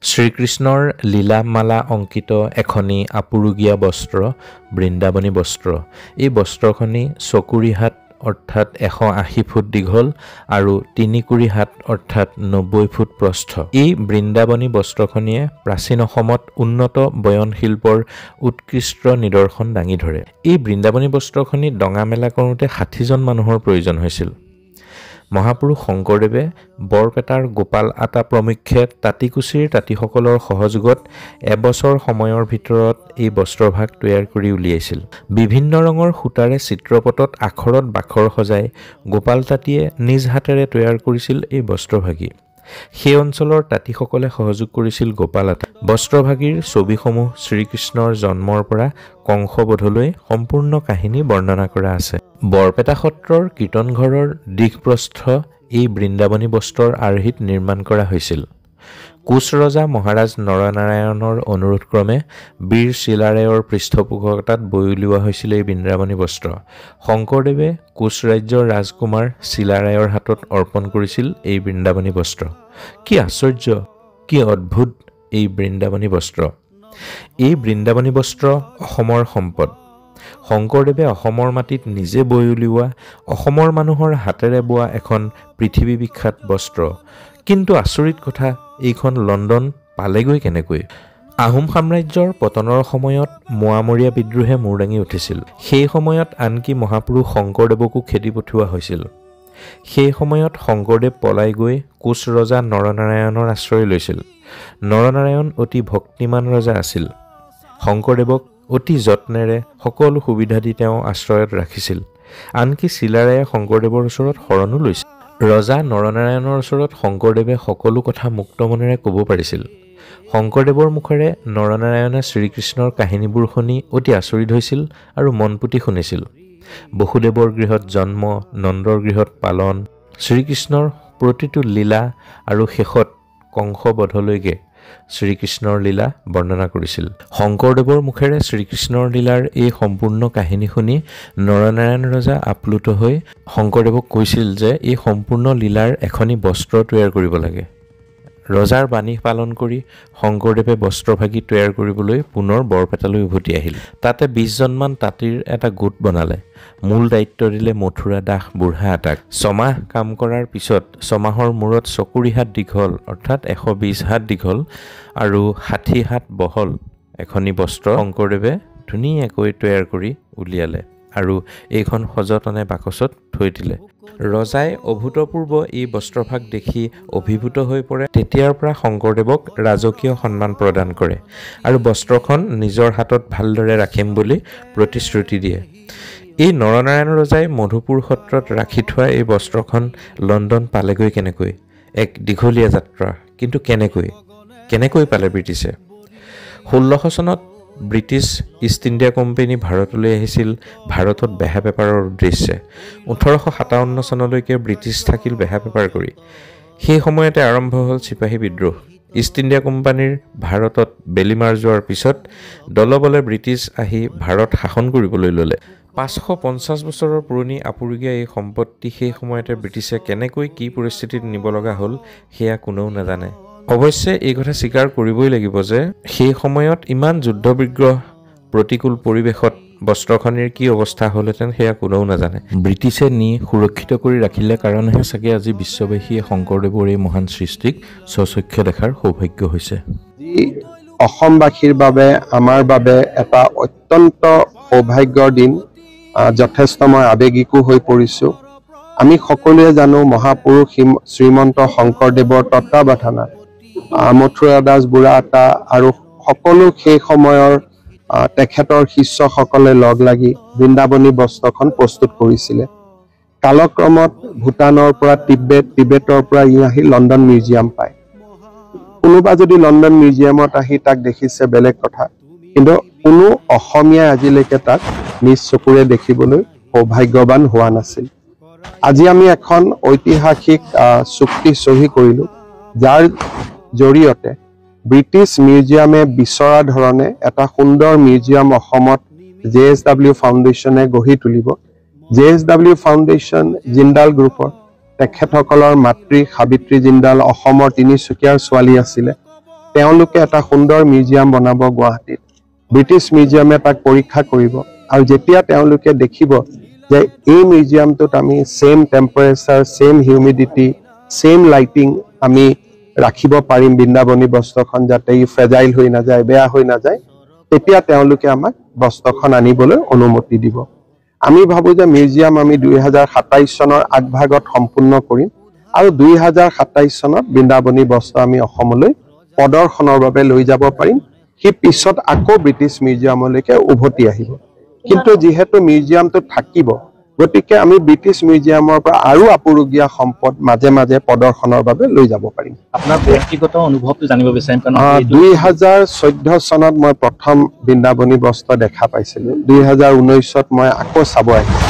শ্ৰীকৃষ্ণৰ লীলামালা অংকিত এখনি আপুৰুগীয়া বস্ত্ৰ বৃন্দাবনী বস্ত্ৰ। এই বস্ত্ৰখনি চকুৰি হাত অৰ্থাৎ 180 ফুট দীঘল আৰু 3 কুৰি হাত অৰ্থাৎ 90 ফুট প্ৰস্থ। এই বৃন্দাবনী বস্ত্ৰখনিয়ে প্ৰাচীন অসমত উন্নত বয়ন শিল্পৰ উৎকৃষ্ট নিদৰ্শন দাঙি ধৰে। এই বৃন্দাবনী বস্ত্ৰখনি ডঙা মেলা কৰোঁতে 60 জন মানুহৰ প্ৰয়োজন হৈছিল। মহাপুৰুষ শংকৰদেৱে বৰপেটাৰ গোপাল আতা প্ৰমুখ্যে তাঁতিকুছিৰ তাঁতিসকলৰ সহযোগত এবছৰ সময়ৰ ভিতৰত এই বস্ত্ৰভাগ তৈয়াৰ কৰি উলিয়াইছিল। বিভিন্ন ৰঙৰ সূতাৰে চিত্ৰপটত আখৰত বাখৰ সজাই গোপাল তাঁতীয়ে নিজ হাতেৰে তৈয়াৰ কৰিছিল এই বস্ত্ৰভাগী। সেই অঞ্চলৰ তাঁতীসকলে সহযোগ কৰিছিল গোপাল আতা। বস্ত্ৰভাগীৰ ছবিসমূহ শ্ৰীকৃষ্ণৰ জন্মৰ পৰা কংসবধলৈ সম্পূৰ্ণ কাহিনী বৰ্ণনা কৰা আছে। বৰপেটা সত্ৰৰ কীৰ্তনঘৰৰ দিশপ্ৰস্থ এই বৃন্দাবনী বস্ত্ৰৰ আৰ্হিত নিৰ্মাণ কৰা হৈছিল। কোচ ৰজা মহাৰাজ নৰনাৰায়ণৰ অনুৰোধক্ৰমে বীৰ চিলাৰায়ৰ পৃষ্ঠপোষকতাত বৈ উলিওৱা হৈছিল এই বৃন্দাবনী বস্ত্ৰ। শংকৰদেৱে কোচ ৰাজ্যৰ ৰাজকুমাৰ চিলাৰায়ৰ হাতত অৰ্পণ কৰিছিল এই বৃন্দাবনী বস্ত্ৰ। কি আশ্চৰ্য, কি অদ্ভুত এই বৃন্দাবনী বস্ত্ৰ! এই বৃন্দাবনী বস্ত্ৰ অসমৰ সম্পদ। শংকৰদেৱে অসমৰ মাটিত নিজে বৈ উলিওৱা, অসমৰ মানুহৰ হাতেৰে বোৱা এখন পৃথিৱী বিখ্যাত বস্ত্ৰ। কিন্তু আচৰিত কথা, এইখন লণ্ডন পালেগৈ কেনেকৈ? আহোম সাম্ৰাজ্যৰ পতনৰ সময়ত মোৱামৰীয়া বিদ্ৰোহে মূৰ দাঙি উঠিছিল। সেই সময়ত আনকি মহাপুৰুষ শংকৰদেৱকো খেদি পঠিওৱা হৈছিল। সেই সময়ত শংকৰদেৱ পলাই গৈ কোচ ৰজা নৰনাৰায়ণৰ আশ্ৰয় লৈছিল। নৰনাৰায়ণ অতি ভক্তিমান ৰজা আছিল। শংকৰদেৱক অতি যত্নেৰে সকলো সুবিধা দি তেওঁ আশ্ৰয়ত ৰাখিছিল। আনকি চিলাৰায়ে শংকৰদেৱৰ ওচৰত শৰণো লৈছিল। ৰজা নৰনাৰায়ণৰ ওচৰত শংকৰদেৱে সকলো কথা মুক্ত মনেৰে ক'ব পাৰিছিল। শংকৰদেৱৰ মুখেৰে নৰনাৰায়ণে শ্ৰীকৃষ্ণৰ কাহিনীবোৰ শুনি অতি আচৰিত হৈছিল আৰু মন পুতি শুনিছিল। বসুদেৱৰ গৃহত জন্ম, নন্দৰ গৃহত পালন, শ্ৰীকৃষ্ণৰ প্ৰতিটো লীলা আৰু শেষত কংসবধলৈকে শ্ৰীকৃষ্ণৰ লীলা বৰ্ণনা কৰিছিল। শংকৰদেৱৰ মুখেৰে শ্ৰীকৃষ্ণৰ লীলাৰ এই সম্পূৰ্ণ কাহিনী শুনি নৰনাৰায়ণ ৰজা আপ্লুত হৈ শংকৰদেৱক কৈছিল যে এই সম্পূৰ্ণ লীলাৰ এখনি বস্ত্ৰ তৈয়াৰ কৰিব লাগে। ৰজাৰ বাণী পালন কৰি শংকৰদেৱে বস্ত্ৰভাগী তৈয়াৰ কৰিবলৈ পুনৰ বৰপেটালৈ উভতি আহিল। তাতে 20 জনমান তাঁতীৰ এটা গোট বনালে। মূল দায়িত্ব দিলে মথুৰা দাস বুঢ়া আতাক। 6 মাহ কাম কৰাৰ পিছত 6 মাহৰ মূৰত চকুৰি হাত দীঘল অৰ্থাৎ 120 হাত দীঘল আৰু 60 হাত বহল এখনি বস্ত্ৰ শংকৰদেৱে ধুনীয়াকৈ তৈয়াৰ কৰি উলিয়ালে আৰু এইখন সযতনে বাকচত থৈ দিলে। ৰজাই অভূতপূৰ্ব এই বস্ত্ৰভাগ দেখি অভিভূত হৈ পৰে। তেতিয়াৰ পৰা শংকৰদেৱক ৰাজকীয় সন্মান প্ৰদান কৰে আৰু বস্ত্ৰখন নিজৰ হাতত ভালদৰে ৰাখিম বুলি প্ৰতিশ্ৰুতি দিয়ে। এই নৰনাৰায়ণ ৰজাই মধুপুৰ সত্ৰত ৰাখি থোৱা এই বস্ত্ৰখন লণ্ডন পালেগৈ কেনেকৈ? এক দীঘলীয়া যাত্ৰা। কিন্তু কেনেকৈ পালে ব্ৰিটিছে? 1600 চনত ব্ৰিটিছ ইষ্ট ইণ্ডিয়া কোম্পানী ভাৰতলৈ আহিছিল ভাৰতত বেহা বেপাৰৰ উদ্দেশ্যে। 1857 চনলৈকে ব্ৰিটিছ থাকিল বেহা বেপাৰ কৰি। সেই সময়তে আৰম্ভ হ'ল চিপাহী বিদ্ৰোহ। ইষ্ট ইণ্ডিয়া কোম্পানীৰ ভাৰতত বেলিমাৰ যোৱাৰ পিছত দলবলে ব্ৰিটিছ আহি ভাৰত শাসন কৰিবলৈ ল'লে। 550 বছৰৰ পুৰণি আপুৰুগীয়া এই সম্পত্তি সেই সময়তে ব্ৰিটিছে কেনেকৈ কি পৰিস্থিতিত নিব লগা হ'ল সেয়া কোনেও নাজানে। অৱশ্যে এই কথা স্বীকাৰ কৰিবই লাগিব যে সেই সময়ত ইমান যুদ্ধবিগ্ৰহ প্ৰতিকূল পৰিৱেশত বস্ত্ৰখনিৰ কি অৱস্থা হ'লহেঁতেন সেয়া কোনেও নাজানে। ব্ৰিটিছে নি সুৰক্ষিত কৰি ৰাখিলে কাৰণেহে চাগে আজি বিশ্ববাসীয়ে শংকৰদেৱৰ এই মহান সৃষ্টিক স্বচক্ষে দেখাৰ সৌভাগ্য হৈছে। অসমবাসীৰ বাবে আমাৰ বাবে এটা অত্যন্ত সৌভাগ্যৰ দিন। যথেষ্ট মই আৱেগিকো হৈ পৰিছোঁ। আমি সকলোৱে জানো মহাপুৰুষ শ্ৰীমন্ত শংকৰদেৱৰ তত্বাৱধানত মথুৰা দাস বুঢ়া আতা আৰু সকলো সেই সময়ৰ তেখেতৰ শিষ্যসকলে লগ লাগি বৃন্দাবনী বস্ত্ৰখন প্ৰস্তুত কৰিছিলে। কালক্ৰমত ভূটানৰ পৰা তিবেতৰ পৰা ই আহি লণ্ডন মিউজিয়াম পায়। কোনোবা যদি লণ্ডন মিউজিয়ামত আহি তাক দেখিছে বেলেগ কথা, কিন্তু কোনো অসমীয়াই আজিলৈকে তাক নিজ চকুৰে দেখিবলৈ সৌভাগ্যৱান হোৱা নাছিল। আজি আমি এখন ঐতিহাসিক চুক্তি চহী কৰিলোঁ, যাৰ জৰিয়তে ব্ৰিটিছ মিউজিয়ামে বিচৰা ধৰণে এটা সুন্দৰ মিউজিয়াম অসমত JSW ফাউণ্ডেশ্যনে গঢ়ি তুলিব। JSW ফাউণ্ডেশ্যন জিন্দাল গ্ৰুপৰ তেখেতসকলৰ মাতৃ সাবিত্ৰী জিন্দাল অসমৰ তিনিচুকীয়াৰ ছোৱালী আছিলে তেওঁলোকে এটা সুন্দৰ মিউজিয়াম বনাব গুৱাহাটীত ব্ৰিটিছ মিউজিয়ামে তাক পৰীক্ষা কৰিব আৰু যেতিয়া তেওঁলোকে দেখিব যে এই মিউজিয়ামটোত আমি same temperature same humidity same lighting আমি ৰাখিব পাৰিম বৃন্দাবনী বস্ত্ৰখন যাতে ই ফ্ৰেজাইল হৈ নাযায় বেয়া হৈ নাযায় তেতিয়া তেওঁলোকে আমাক বস্ত্ৰখন আনিবলৈ অনুমতি দিব আমি ভাবো যে মিউজিয়াম আমি 2027 চনৰ আগভাগত সম্পূৰ্ণ কৰিম আৰু 2027 চনত বৃন্দাবনী বস্ত্ৰ আমি অসমলৈ প্ৰদৰ্শনৰ বাবে লৈ যাব পাৰিম কি পিছত আকৌ ব্ৰিটিছ মিউজিয়ামলৈকে উভতি আহিব কিন্তু যেহেতু মিউজিয়ামটো থাকিব গতিকে আমি ব্ৰিটিছ মিউজিয়ামৰ পৰা আৰু আপুৰুগীয়া সম্পদ মাজে মাজে প্ৰদৰ্শনৰ বাবে লৈ যাব পাৰিম আপোনাৰ ব্যক্তিগত অনুভৱটো জানিব বিচাৰিম কাৰণ 2014 চনত মই প্ৰথম বৃন্দাবনী বস্ত্ৰ দেখা পাইছিলোঁ 2019ত মই আকৌ চাব আহিলোঁ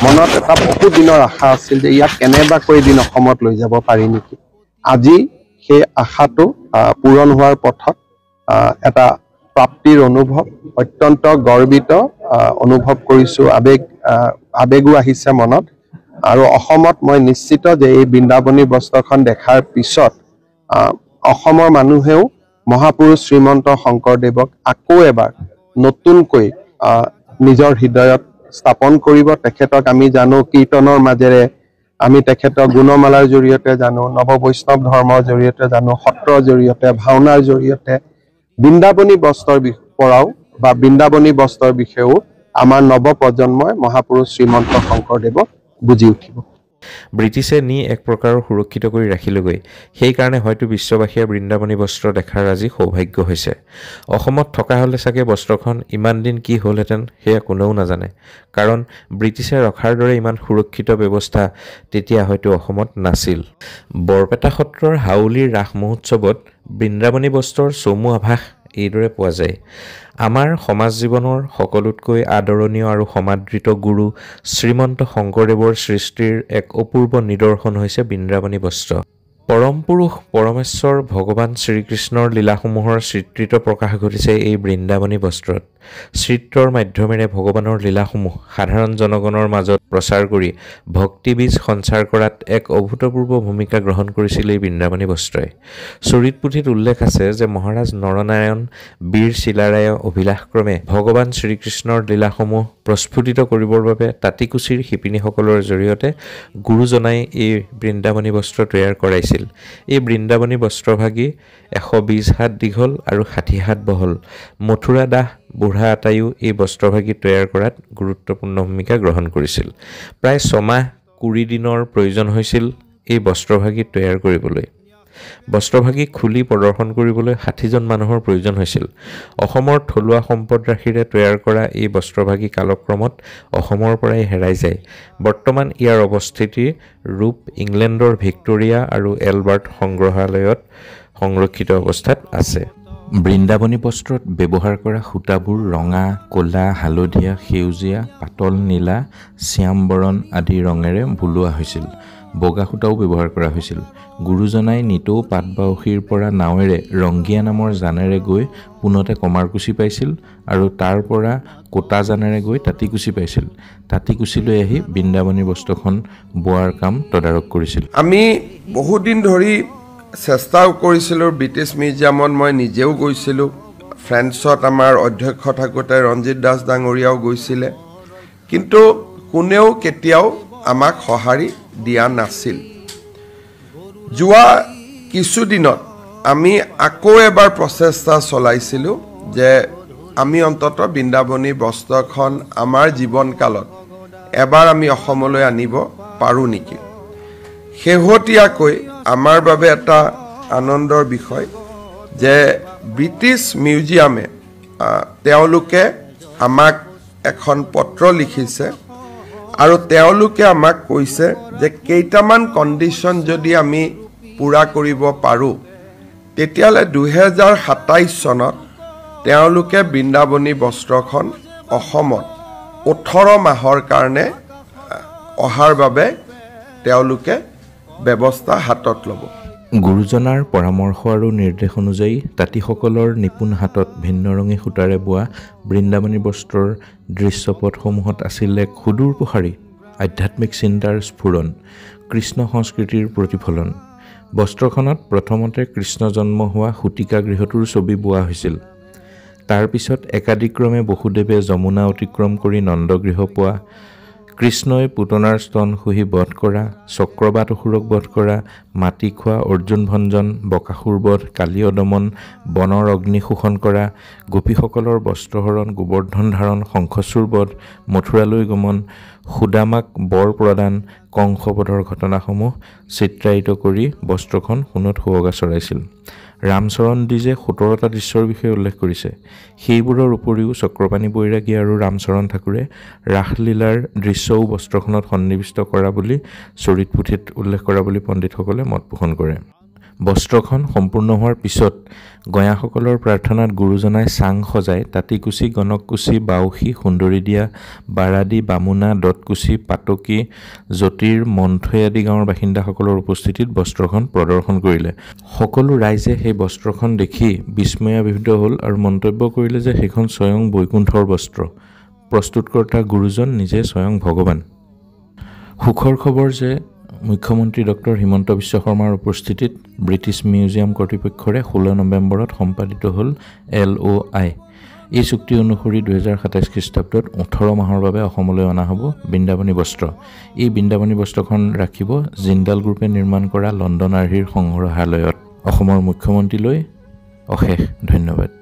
মনত এটা বহু দিনৰ আশা আছিল যে ইয়াক কেনেবাকৈ দিন অসমত লৈ যাব পাৰি নেকি আজি সেই আশাটো পূৰণ হোৱাৰ পথত এটা প্ৰাপ্তিৰ অনুভৱ অত্যন্ত গৰ্বিত অনুভৱ কৰিছো আবেগো আহিছে মনত আৰু অসমত মই নিশ্চিত যে এই বৃন্দাবনী বস্ত্ৰখন দেখাৰ পিছত অসমৰ মানুহেও মহাপুৰুষ শ্ৰীমন্ত শংকৰদেৱক আকৌ এবাৰ নতুনকৈ নিজৰ হৃদয়ত স্থাপন কৰিব তেখেতক আমি জানো কীৰ্তনৰ মাজেৰে আমি তেখেতক গুণমালাৰ জৰিয়তে জানো নৱ বৈষ্ণৱ ধৰ্মৰ জৰিয়তে জানো সত্ৰৰ জৰিয়তে ভাওনাৰ জৰিয়তে বৃন্দাবনী বস্ত্ৰৰ পৰাও বা বৃন্দাবনী বস্ত্ৰৰ বিষয়েও আমাৰ নৱ প্ৰজন্মই মহাপুৰুষ শ্ৰীমন্ত শংকৰদেৱক বুজি উঠিব ব্ৰিটিছে নি এক প্ৰকাৰৰ সুৰক্ষিত কৰি ৰাখিলগৈ সেইকাৰণে হয়তো বিশ্ববাসীয়ে বৃন্দাবনী বস্ত্ৰ দেখাৰ আজি সৌভাগ্য হৈছে অসমত থকা হ'লে চাগে বস্ত্ৰখন ইমান দিন কি হ'লহেঁতেন সেয়া কোনেও নাজানে কাৰণ ব্ৰিটিছে ৰখাৰ দৰে ইমান সুৰক্ষিত ব্যৱস্থা তেতিয়া হয়তো অসমত নাছিল বৰপেটা সত্ৰৰ হাউলীৰ ৰাস মহোৎসৱত বৃন্দাবনী বস্ত্ৰৰ চমু আভাস এইদৰে পোৱা যায় আমাৰ সমাজ জীৱনৰ সকলোতকৈ আদৰণীয় আৰু সমাদৃত গুৰু শ্ৰীমন্ত শংকৰদেৱৰ সৃষ্টিৰ এক অপূৰ্ব নিদৰ্শন হৈছে বৃন্দাবনী বস্ত্ৰ পৰম পুৰুষ পৰমেশ্বৰ ভগৱান শ্ৰীকৃষ্ণৰ লীলাসমূহৰ চিত্ৰিত প্ৰকাশ ঘটিছে এই বৃন্দাবনী বস্ত্ৰত চিত্ৰৰ মাধ্যমেৰে ভগৱানৰ লীলাসমূহ সাধাৰণ জনগণৰ মাজত প্ৰচাৰ কৰি ভক্তিবীজ সঞ্চাৰ কৰাত এক অভূতপূৰ্ব ভূমিকা গ্ৰহণ কৰিছিল এই বৃন্দাবনী বস্ত্ৰই চৰিত পুথিত উল্লেখ আছে যে মহাৰাজ নৰনাৰায়ণ বীৰ চিলাৰায়ে অভিলাষক্ৰমে ভগৱান শ্ৰীকৃষ্ণৰ লীলাসমূহ প্ৰস্ফুটিত কৰিবৰ বাবে তাতিকুছিৰ শিপিনীসকলৰ জৰিয়তে গুৰুজনাই এই বৃন্দাবনী বস্ত্ৰ তৈয়াৰ কৰাইছিল এই বৃন্দাবনী বস্ত্ৰভাগী 120 হাত দীঘল আৰু 60 হাত বহল মথুৰা দাস বুঢ়া আটাইও এই বস্ত্ৰভাগী তৈয়াৰ কৰাত গুৰুত্বপূৰ্ণ ভূমিকা গ্ৰহণ কৰিছিল প্ৰায় 6 মাহ 20 দিনৰ প্ৰয়োজন হৈছিল এই বস্ত্ৰভাগী তৈয়াৰ কৰিবলৈ বস্ত্ৰভাগী খুলি প্ৰদৰ্শন কৰিবলৈ 60 জন মানুহৰ প্ৰয়োজন হৈছিল অসমৰ থলুৱা সম্পদ ৰাখিৰে তৈয়াৰ কৰা এই বস্ত্ৰভাগী কালক্ৰমত অসমৰ পৰাই হেৰাই যায় বৰ্তমান ইয়াৰ অৱস্থিতি ৰূপ ইংলেণ্ডৰ ভিক্টোৰিয়া আৰু এলবাৰ্ট সংগ্ৰহালয়ত সংৰক্ষিত অৱস্থাত আছে বৃন্দাবনী বস্ত্ৰত ব্যৱহাৰ কৰা সূতাবোৰ ৰঙা ক'লা হালধীয়া সেউজীয়া পাতল নীলা শ্যামবৰণ আদি ৰঙেৰে বুলোৱা হৈছিল বগা সূতাও ব্যৱহাৰ কৰা হৈছিল গুৰুজনাই নিতৌ পাটবাউসীৰ পৰা নাৱেৰে ৰংগিয়া নামৰ জানেৰে গৈ পুনতে কমাৰকুছি পাইছিল আৰু তাৰ পৰা কোটা জানেৰে গৈ তাতিকুছি পাইছিল তাতিকুছিলৈ আহি বৃন্দাবনী বস্ত্ৰখন বোৱাৰ কাম তদাৰক কৰিছিল আমি বহুদিন ধৰি চেষ্টাও কৰিছিলোঁ ব্ৰিটিছ মিউজিয়ামত মই নিজেও গৈছিলোঁ ফ্ৰেন্সত আমাৰ অধ্যক্ষ থাকোঁতে ৰঞ্জিত দাস ডাঙৰীয়াও গৈছিলে কিন্তু কোনেও কেতিয়াও আমাক সঁহাৰি দিয়া নাছিল যোৱা কিছুদিনত আমি আকৌ এবাৰ প্ৰচেষ্টা চলাইছিলোঁ যে আমি অন্তত বৃন্দাবনী বস্ত্ৰখন আমাৰ জীৱনকালত এবাৰ আমি অসমলৈ আনিব পাৰোঁ নেকি শেহতীয়াকৈ আমাৰ বাবে এটা আনন্দৰ বিষয় যে ব্ৰিটিছ মিউজিয়ামে তেওঁলোকে আমাক এখন পত্ৰ লিখিছে আৰু তেওঁলোকে আমাক কৈছে যে কেইটামান কণ্ডিশ্যন যদি আমি পূৰা কৰিব পাৰোঁ তেতিয়াহ'লে 2027 চনত তেওঁলোকে বৃন্দাবনী বস্ত্ৰখন অসমত 18 মাহৰ কাৰণে অহাৰ বাবে তেওঁলোকে ব্যৱস্থা হাতত ল'ব গুৰুজনাৰ পৰামৰ্শ আৰু নিৰ্দেশ অনুযায়ী তাঁতীসকলৰ নিপুণ হাতত ভিন্নৰঙী সূতাৰে বোৱা বৃন্দাবনী বস্ত্ৰৰ দৃশ্যপটসমূহত আছিল এক সুদূৰ প্ৰসাৰী আধ্যাত্মিক চিন্তাৰ স্ফুৰণ কৃষ্ণ সংস্কৃতিৰ প্ৰতিফলন বস্ত্ৰখনত প্ৰথমতে কৃষ্ণ জন্ম হোৱা শতিকা গৃহটোৰ ছবি বোৱা হৈছিল। তাৰ পিছত একাদিক্ৰমে বসুদেৱে যমুনা অতিক্ৰম কৰি নন্দগৃহ পোৱা, কৃষ্ণই পুতনাৰ স্তন শুহি বধ কৰা, চক্ৰবাত অসুৰক বধ কৰা, মাটি খোৱা অৰ্জুন ভঞ্জন, বকাসুৰ বধ, কালীয় দমন, বনৰ অগ্নি শোষণ কৰা, গোপীসকলৰ বস্ত্ৰহৰণ, গোবৰ্ধন ধাৰণ, শংখচূড় বধ, মথুৰালৈ গমন, সুদামাক বৰ প্ৰদান, কংসবধৰ ঘটনাসমূহ চিত্ৰায়িত কৰি বস্ত্ৰখন সোণত সুৱগা চৰাইছিল। ৰামচৰণ দ্বিজে 17টা দৃশ্যৰ বিষয়ে উল্লেখ কৰিছে। সেইবোৰৰ উপৰিও চক্ৰপাণি বৈৰাগী আৰু ৰামচৰণ ঠাকুৰে ৰাসলীলাৰ দৃশ্যও বস্ত্ৰখনত সন্নিৱিষ্ট কৰা বুলি চৰিত পুথিত উল্লেখ কৰা বুলি পণ্ডিতসকলে মত পোষণ কৰে। বস্ত্ৰখন সম্পূৰ্ণ হোৱাৰ পিছত গঞাসকলৰ প্ৰাৰ্থনাত গুৰুজনাই চাং সজাই তাঁতিকুচি, গণককুচি, বাউসী, সুন্দৰী দিয়া, বাৰাদি, বামুণা, দতকুচি, পাতকী, জ্যোতিৰ, মন্থৈ আদি গাঁৱৰ বাসিন্দাসকলৰ উপস্থিতিত বস্ত্ৰখন প্ৰদৰ্শন কৰিলে। সকলো ৰাইজে সেই বস্ত্ৰখন দেখি বিস্ময়াভিভূত হ'ল আৰু মন্তব্য কৰিলে যে সেইখন স্বয়ং বৈকুণ্ঠৰ বস্ত্ৰ, প্ৰস্তুতকৰ্তা গুৰুজন নিজে স্বয়ং ভগৱান। সুখৰ খবৰ যে মুখ্যমন্ত্ৰী ডক্টৰ হিমন্ত বিশ্ব শৰ্মাৰ উপস্থিতিত ব্ৰিটিছ মিউজিয়াম কৰ্তৃপক্ষৰে 16 নৱেম্বৰত সম্পাদিত হ'ল LOI। এই চুক্তি অনুসৰি 2027 খ্ৰীষ্টাব্দত 18 মাহৰ বাবে অসমলৈ অনা হ'ব বৃন্দাবনী বস্ত্ৰ। এই বৃন্দাবনী বস্ত্ৰখন ৰাখিব জিন্দাল গ্ৰুপে নিৰ্মাণ কৰা লণ্ডন আৰ্হিৰ সংগ্ৰহালয়ত। অসমৰ মুখ্যমন্ত্ৰীলৈ অশেষ ধন্যবাদ।